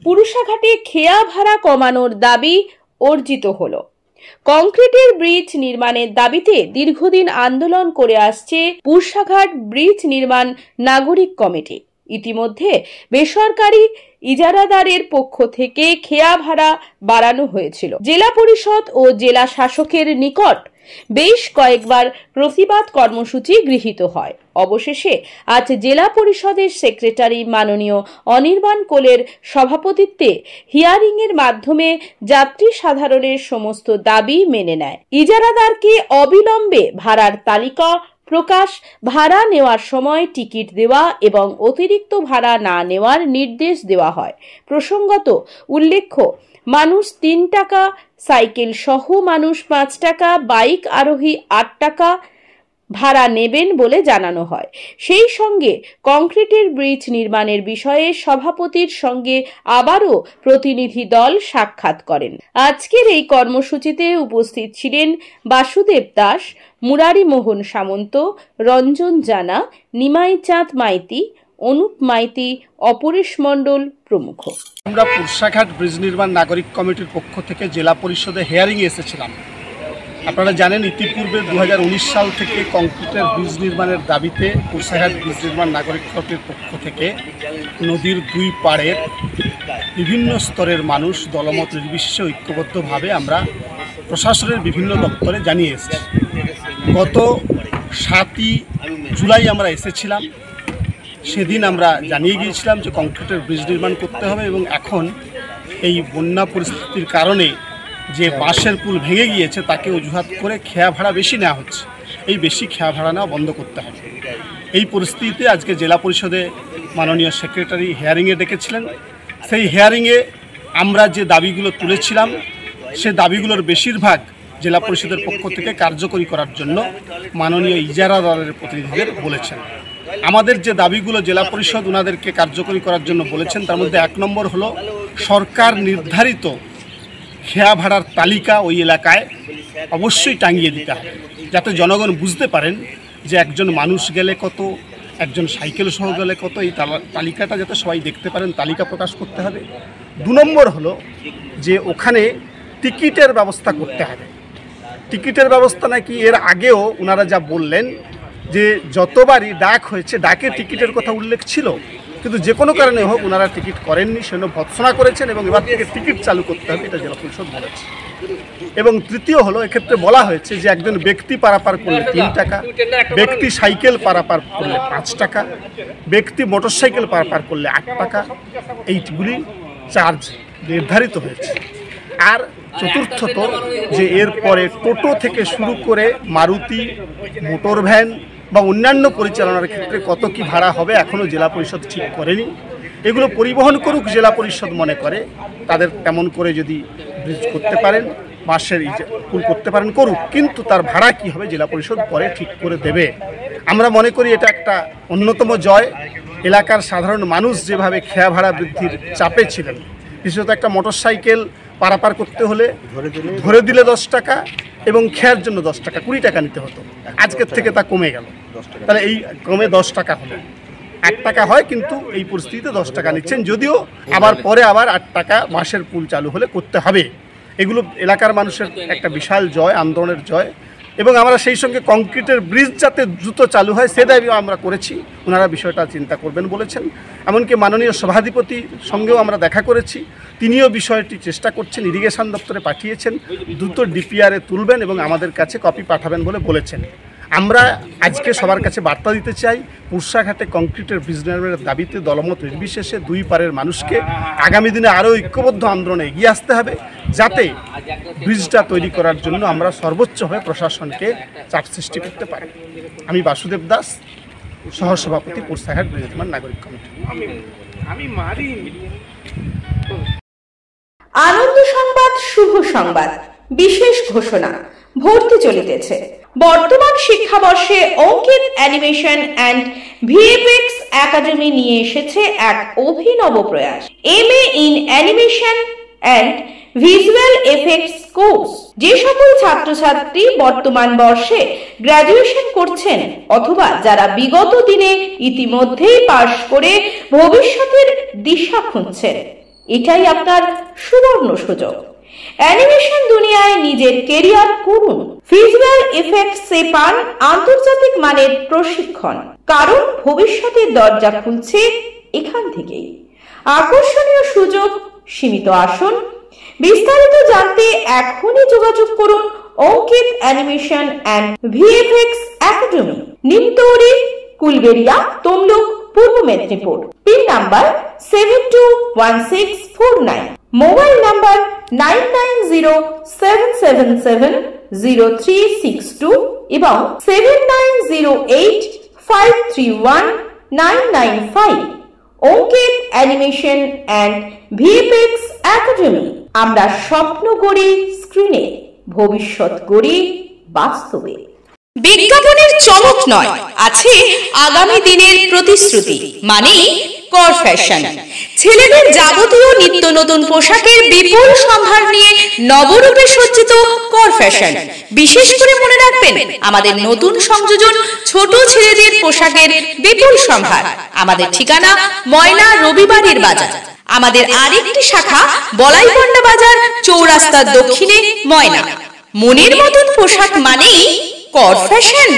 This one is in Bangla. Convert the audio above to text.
পুরুষাঘাটে খেয়া ভাড়া কমানোর দাবি অর্জিত হলো। কংক্রিটের ব্রিজ নির্মাণের দাবিতে দীর্ঘদিন আন্দোলন করে আসছে পুরুষাঘাট ব্রিজ নির্মাণ নাগরিক কমিটি। ইতিমধ্যে বেসরকারি ইজারাদারের পক্ষ থেকে খেয়া ভাড়া বাড়ানো হয়েছিল। জেলা পরিষদ ও জেলা শাসকের নিকট বেশ কয়েকবার প্রতিবাদ কর্মসূচি গৃহীত হয়। অবশেষে আজ জেলা পরিষদের সেক্রেটারি মাননীয় অনির্বাণ কোলের সভাপতিত্বে হিয়ারিং এর মাধ্যমে যাত্রী সাধারণের সমস্ত দাবি মেনে নেয়। ইজারাদারকে অবিলম্বে ভাড়ার তালিকা প্রকাশ, ভাড়া নেওয়ার সময় টিকিট দেওয়া এবং অতিরিক্ত ভাড়া না নেওয়ার নির্দেশ দেওয়া হয়। প্রসঙ্গত উল্লেখ্য, মানুষ ৩ টাকা, সাইকেল সহ মানুষ ৫ টাকা, বাইক আরোহী ৮ টাকা ভাড়া নেবেন বলে জানানো হয়। সেই সঙ্গে কংক্রিটের ব্রিজ নির্মাণের বিষয়ে সভাপতির সঙ্গে আবারও প্রতিনিধি দল সাক্ষাৎ করেন। আজকের এই কর্মসূচিতে উপস্থিত ছিলেন বাসুদেব দাস, মুরারি মোহন সামন্ত, রঞ্জন জানা, নিমাই চাঁদ মাইতি, অনুপ মাইতি, অপরেশ মণ্ডল প্রমুখ। আমরা পুরুষাঘাট ব্রিজ নির্মাণ নাগরিক কমিটির পক্ষ থেকে জেলা পরিষদে হিয়ারিংয়ে এসেছিলাম। আপনারা জানেন, ইতিপূর্বে 2019 সাল থেকে কংক্রিটের ব্রিজ নির্মাণের দাবিতে পুরুষাঘাট ব্রিজ নির্মাণ নাগরিক কমিটির পক্ষ থেকে নদীর দুই পাড়ের বিভিন্ন স্তরের মানুষ দলমত নির্বিশেষে ঐক্যবদ্ধভাবে আমরা প্রশাসনের বিভিন্ন দপ্তরে জানিয়ে এসেছি। গত 7ই জুলাই আমরা এসেছিলাম। সেদিন আমরা জানিয়ে গিয়েছিলাম যে কংক্রিটের ব্রিজ নির্মাণ করতে হবে এবং এখন এই বন্যা পরিস্থিতির কারণে যে বাঁশের পুল ভেঙে গিয়েছে তাকে অজুহাত করে খেয়া ভাড়া বেশি নেওয়া হচ্ছে। এই বেশি খেয়া ভাড়া নেওয়া বন্ধ করতে হবে। এই পরিস্থিতিতে আজকে জেলা পরিষদে মাননীয় সেক্রেটারি হিয়ারিংয়ে ডেকেছিলেন। সেই হিয়ারিংয়ে আমরা যে দাবিগুলো তুলেছিলাম সে দাবিগুলোর বেশিরভাগ জেলা পরিষদের পক্ষ থেকে কার্যকরী করার জন্য মাননীয় ইজারাদারের প্রতিনিধিদের বলেছেন। আমাদের যে দাবিগুলো জেলা পরিষদ ওনাদেরকে কার্যকরী করার জন্য বলেছেন, তার মধ্যে 1 নম্বর হলো সরকার নির্ধারিত খেয়া ভাড়ার তালিকা ওই এলাকায় অবশ্যই টাঙিয়ে দিতে হবে, যাতে জনগণ বুঝতে পারেন যে একজন মানুষ গেলে কত, একজন সাইকেল সহ গেলে কত। এই তালিকাটা যাতে সবাই দেখতে পারেন, তালিকা প্রকাশ করতে হবে। 2 নম্বর হলো যে ওখানে টিকিটের ব্যবস্থা করতে হবে। টিকিটের ব্যবস্থা নাকি এর আগেও ওনারা যা বললেন যে যতবারই ডাক হয়েছে ডাকে টিকিটের কথা উল্লেখ ছিল, কিন্তু যে কোনো কারণে হোক ওনারা টিকিট করেননি, সেজন্য ভৎসনা করেছেন এবং এবার থেকে টিকিট চালু করতে হবে, এটা জেলা পরিষদ বলেছে। এবং তৃতীয় হলো, এক্ষেত্রে বলা হয়েছে যে একজন ব্যক্তি পারাপার করলে 3 টাকা, ব্যক্তি সাইকেল পারাপার করলে 5 টাকা, ব্যক্তি মোটরসাইকেল পারাপার করলে 8 টাকা, এইগুলি চার্জ নির্ধারিত হয়েছে। আর চতুর্থত যে এরপরে টোটো থেকে শুরু করে মারুতি, মোটর ভ্যান বা অন্যান্য পরিচালনার ক্ষেত্রে কত কি ভাড়া হবে এখনও জেলা পরিষদ ঠিক করেনি। এগুলো পরিবহন করুক জেলা পরিষদ, মনে করে তাদের তেমন করে যদি ব্রিজ করতে পারেন, বাঁশের পুল করতে পারেন করুক, কিন্তু তার ভাড়া কি হবে জেলা পরিষদ পরে ঠিক করে দেবে। আমরা মনে করি এটা একটা অন্যতম জয়। এলাকার সাধারণ মানুষ যেভাবে খেয়া ভাড়া বৃদ্ধির চাপে ছিলেন, বিশেষত একটা মোটরসাইকেল পারাপার করতে হলে ধরে দিলে 10 টাকা এবং খেয়ার জন্য 10 টাকা, 20 টাকা নিতে হতো, আজকের থেকে তা কমে গেল। তাহলে এই কমে 10 টাকা হলো, 8 টাকা হয়, কিন্তু এই পরিস্থিতিতে 10 টাকা নিচ্ছেন, যদিও আবার পরে আবার 8 টাকা বাঁশের পুল চালু হলে করতে হবে। এগুলো এলাকার মানুষের একটা বিশাল জয়, আন্দোলনের জয়। এবং আমরা সেই সঙ্গে কংক্রিটের ব্রিজ যাতে দ্রুত চালু হয় সে দাবিও আমরা করেছি। ওনারা বিষয়টা চিন্তা করবেন বলেছেন। এমনকি মাননীয় সভাধিপতির সঙ্গেও আমরা দেখা করেছি, তিনিও বিষয়টি চেষ্টা করছেন, ইরিগেশন দপ্তরে পাঠিয়েছেন, দ্রুত ডিপিআরে তুলবেন এবং আমাদের কাছে কপি পাঠাবেন বলে বলেছেন। আমরা আজকে সবার কাছে বার্তা দিতে চাই, পুরুষাঘাটে কংক্রিটের ব্রিজ নির্মাণের দাবিতে দলমত নির্বিশেষে দুই পারের মানুষকে আগামী দিনে আরও ঐক্যবদ্ধ আন্দোলনে এগিয়ে আসতে হবে, যাতে ব্রিজটা তৈরি করার জন্য আমরা সর্বোচ্চভাবে প্রশাসনকে চাপ সৃষ্টি করতে পারি। আমি বাসুদেব দাস, সহসভাপতি, পুরুষাঘাট ব্রিজ নির্মাণ নাগরিক কমিটি। আনন্দ সংবাদ, শুভ সংবাদ, বিশেষ ঘোষণা। ভর্তি চলিতেছে। বর্তমান শিক্ষাবর্ষে অঙ্কিত অ্যানিমেশন অ্যান্ড ভিএফএক্স একাডেমি নিয়ে এসেছে এক অভিনব প্রয়াস, MA in animation and visual effects course. যে সকল ছাত্রছাত্রী বর্তমান বর্ষে গ্র্যাজুয়েশন করছেন অথবা যারা বিগত দিনে ইতিমধ্যেই পাশ করে ভবিষ্যতের দিশা খুঁজছেন, এটাই আপনার সুবর্ণ সুযোগ। অ্যানিমেশন দুনিয়ায় নিজের কেরিয়ার করুন। ভিজুয়াল এফেক্টসে পান আন্তর্জাতিক মানের প্রশিক্ষণ, কারণ ভবিষ্যতের দরজা খুলছে এখান থেকেই। আকর্ষণীয় সুযোগ, সীমিত আসন। বিস্তারিত জানতে এখনই যোগাযোগ করুন Ankit animation and VFX academy, Nimtouri, Kulberia, Tamluk, Purba Medinipur. Pin number 721649, mobile number 9907770362 এবং 7908531995। Ankit animation and VFX academy. আমরা স্বপ্ন গড়ি স্ক্রিনে, ভবিষ্যৎ গড়ি বাস্তবে। বিজ্ঞাপনের চমক নয়, আছে আগামী দিনের প্রতিশ্রুতি, মানে কর ফ্যাশন। ছেলেদের যাবতীয় নিত্য নতুন পোশাকের বিপুল সম্ভার নিয়ে নবরূপে সজ্জিত কর ফ্যাশন। বিশেষ করে মনে রাখবেন, আমাদের নতুন সংযোজন ছোট ছেলেদের পোশাকের বিপুল সম্ভার। আমাদের ঠিকানা ময়না রবিবারের বাজার। আমাদের আরেকটি শাখা বলাইপন্ডা বাজার, চৌরাস্তার দক্ষিণে, ময়না। মনের মতন পোশাক মানেই কর ফ্যাশন।